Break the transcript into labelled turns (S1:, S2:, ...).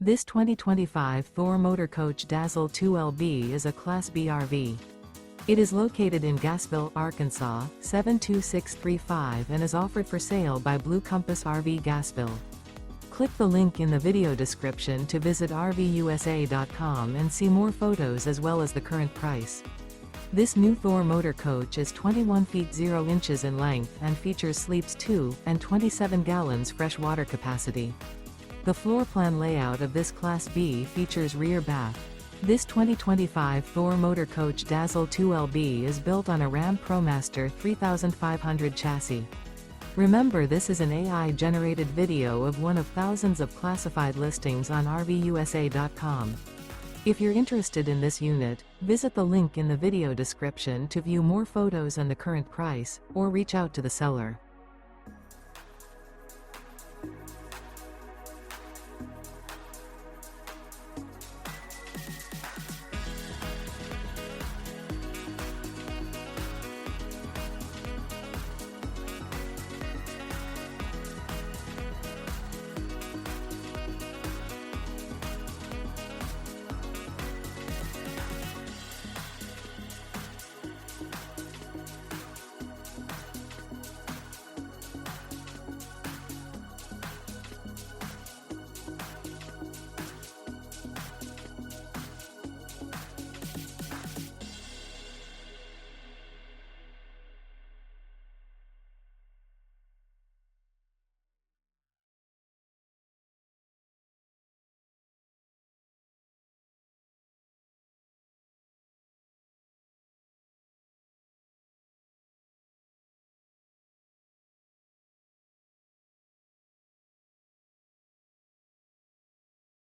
S1: This 2025 Thor Motor Coach Dazzle 2LB is a Class B RV. It is located in Gassville, Arkansas, 72635 and is offered for sale by Blue Compass RV Gassville. Click the link in the video description to visit RVUSA.com and see more photos as well as the current price. This new Thor Motor Coach is 21 feet 0 inches in length and features sleeps 2 and 27 gallons fresh water capacity. The floor plan layout of this Class B features rear bath. This 2025 Thor Motor Coach Dazzle 2LB is built on a RAM ProMaster 3500 chassis. Remember, this is an AI-generated video of one of thousands of classified listings on RVUSA.com. If you're interested in this unit, visit the link in the video description to view more photos and the current price, or reach out to the seller.